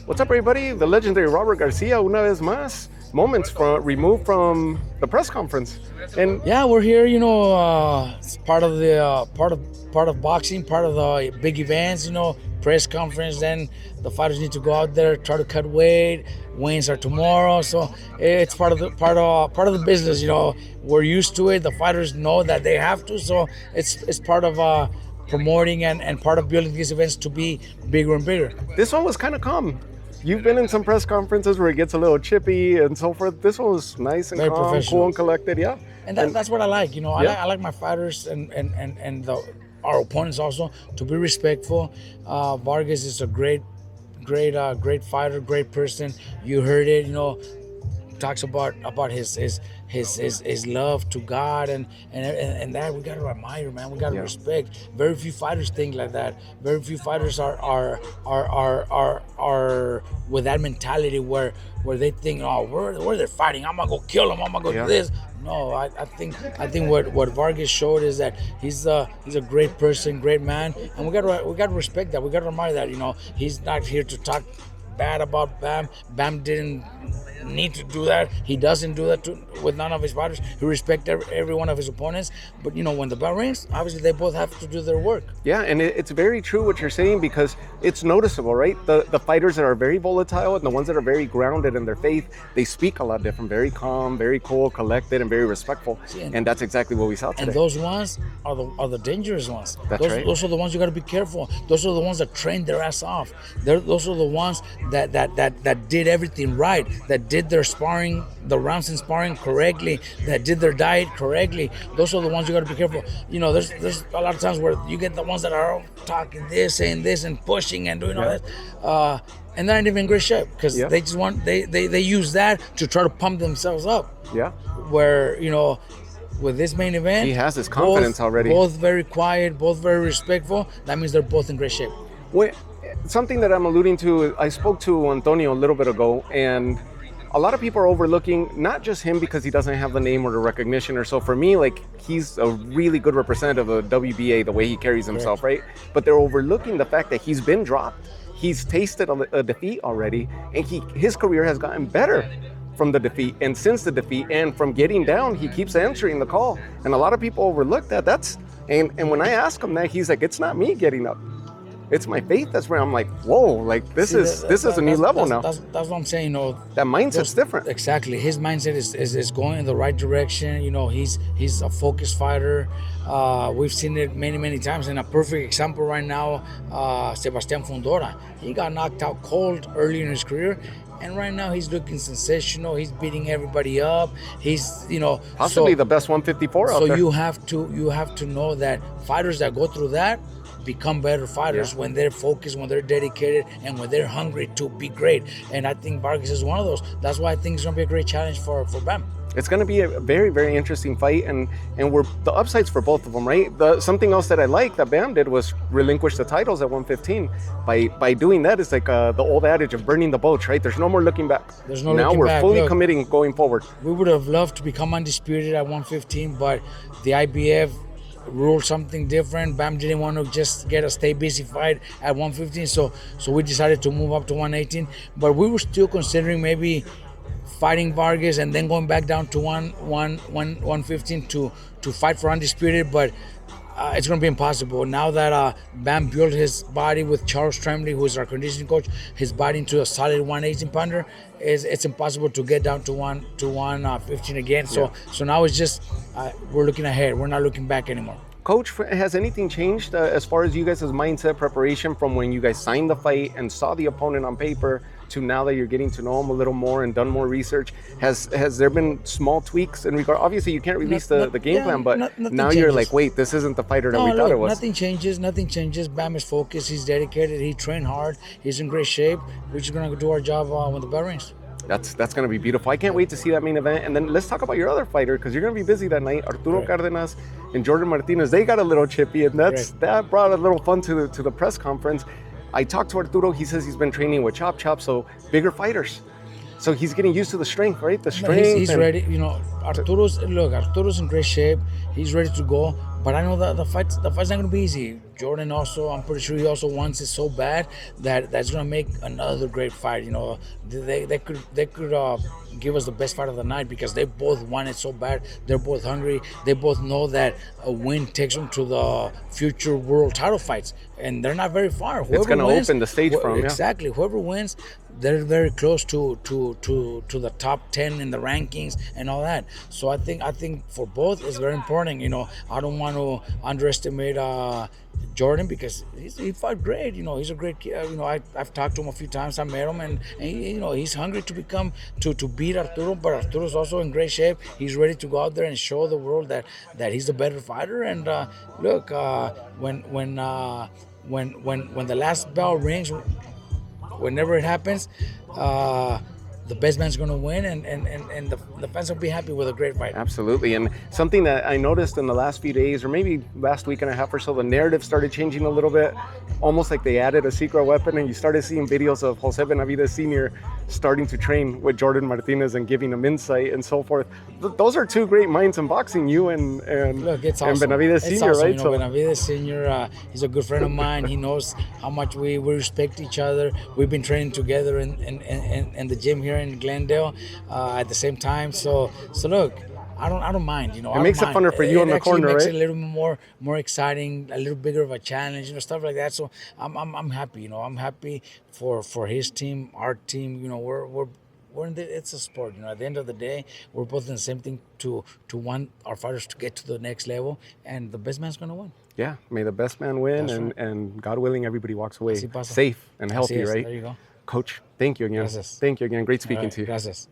What's up, everybody? The legendary Robert Garcia, una vez más. Moments removed from the press conference, and Yeah, we're here. It's part of the part of boxing, part of the big events. Press conference. Then the fighters need to go out there, try to cut weight. Weigh-ins are tomorrow, so it's part of the business. We're used to it. The fighters know that they have to, so it's part of promoting and part of building these events to be bigger and bigger. this one was kind of calm. You've been in some press conferences where it gets a little chippy and so forth. This one was nice and Very calm, professional. cool and collected. Yeah, And that's what I like. I like my fighters and our opponents also to be respectful. Vargas is a great fighter, great person. You heard it. Talks about his love to God and that we gotta admire, man. We gotta respect. Very few fighters think like that. Very few fighters are with that mentality where they think, oh, where they're fighting, I'm gonna go kill him, I'm gonna go do this. No, I think what Vargas showed is that he's a great person, great man, and we gotta respect that. We gotta admire that. He's not here to talk bad about Bam. Bam didn't need to do that. He doesn't do that with none of his fighters. He respects every one of his opponents. But when the bell rings, obviously they both have to do their work. Yeah, and it's very true what you're saying because it's noticeable, right? The fighters that are very volatile and the ones that are very grounded in their faith, they speak a lot different. Very calm, very cool, collected, and very respectful. And that's exactly what we saw today. And those ones are the dangerous ones. That's right. Those are the ones you got to be careful. Those are the ones that train their ass off. Those are the ones that did everything right, that did their sparring, the rounds in sparring correctly, that did their diet correctly. Those are the ones you got to be careful. There's a lot of times where you get the ones that are talking this, saying this, and pushing and doing all that, and they're not even in great shape because they just they use that to try to pump themselves up. Yeah. Where with this main event, He has his confidence already. Both very quiet, both very respectful. That means they're both in great shape. Something that I'm alluding to, I spoke to Antonio a little bit ago, and a lot of people are overlooking not just him because he doesn't have the name or the recognition or so. For me, he's a really good representative of WBA, the way he carries himself, right? But they're overlooking the fact that he's been dropped. He's tasted a defeat already, and his career has gotten better from the defeat and since the defeat, and from getting down, he keeps answering the call. And a lot of people overlook that. And when I ask him that, he's like, it's not me getting up. It's my faith. That's where I'm like, whoa, this is a new level now. That's what I'm saying. That mindset's different. Exactly. His mindset is going in the right direction. He's a focused fighter. We've seen it many times. And a perfect example right now, Sebastian Fundora. He got knocked out cold early in his career. And right now he's looking sensational. He's beating everybody up. He's possibly the best 154 out there. So you have to know that fighters that go through that become better fighters when they're focused, when they're dedicated, and when they're hungry to be great. And I think Vargas is one of those. That's why I think it's going to be a great challenge for Bam. It's going to be a very, very interesting fight, and we're the upsides for both of them, right? Something else that I like that Bam did was relinquish the titles at 115. By doing that, it's like the old adage of burning the boats, right? There's no more looking back. There's no now looking we're back. fully committing going forward. We would have loved to become undisputed at 115, but the IBF ruled something different. Bam didn't want to just get a stay busy fight at 115, so we decided to move up to 118. But we were still considering maybe fighting Vargas and then going back down to 115 to fight for undisputed, but it's going to be impossible now that Bam built his body with Charles Tremblay, who is our conditioning coach, his body into a solid 118 pounder. It's impossible to get down to 115 again. So now it's just we're looking ahead. We're not looking back anymore. Coach, has anything changed as far as you guys' mindset preparation from when you guys signed the fight and saw the opponent on paper to now that you're getting to know him a little more and done more research? Has there been small tweaks in regard? Obviously, you can't release the game plan, but now you're like, wait, this isn't the fighter that we thought it was. Nothing changes. Bam is focused. He's dedicated. He trained hard. He's in great shape. We're just going to do our job when the bell rings. That's going to be beautiful. I can't wait to see that main event. And then let's talk about your other fighter, because you're going to be busy that night. Arturo Cardenas and Jordan Martinez, they got a little chippy, and that brought a little fun to the press conference. I talked to Arturo. He says he's been training with Chop, so bigger fighters. So he's getting used to the strength, right? The strength. He's ready. Arturo's in great shape. He's ready to go. But I know that the fight's not gonna be easy. Jordan also, I'm pretty sure he also wants it so bad that that's gonna make another great fight. You know, they could give us the best fight of the night because they both want it so bad. They're both hungry. They both know that a win takes them to the future world title fights, and they're not very far. It's Whoever going to wins, open the stage for him. Yeah. exactly. Whoever wins, they're very close to the top 10 in the rankings and all that. So I think for both it's very important. You know, I don't want to underestimate Jordan because he fought great. You know, he's a great kid. You know, I've talked to him a few times. I met him, and you know, he's hungry to become to beat Arturo. But Arturo's also in great shape. He's ready to go out there and show the world that he's the better fighter. And look, when the last bell rings, whenever it happens, the best man's going to win, and the fans will be happy with a great fight. Absolutely. And something that I noticed in the last few days, or maybe last week and a half or so, the narrative started changing a little bit, almost like they added a secret weapon, and you started seeing videos of Jose Benavidez Sr. starting to train with Jordan Martinez and giving him insight and so forth. Those are two great minds in boxing, you and Look, it's and awesome. Benavidez It's Sr., awesome. right? You know, Benavidez Sr. He's a good friend of mine. He knows how much we respect each other. We've been training together in the gym here in Glendale at the same time. So look, I don't mind. You know, It makes it funner for you in the corner, It makes right? it a little more exciting, a little bigger of a challenge. You know, stuff like that. So I'm happy. You know, I'm happy for his team, our team. You know, we're in the, it's a sport. You know, at the end of the day, we're both in the same thing to want our fighters to get to the next level, and the best man's gonna win. Yeah, may the best man win, That's right. and God willing, everybody walks away Así pasa. safe and Así healthy, es. right? There you go. Coach, thank you again. Gracias. Thank you again. Great All speaking right, to you. gracias.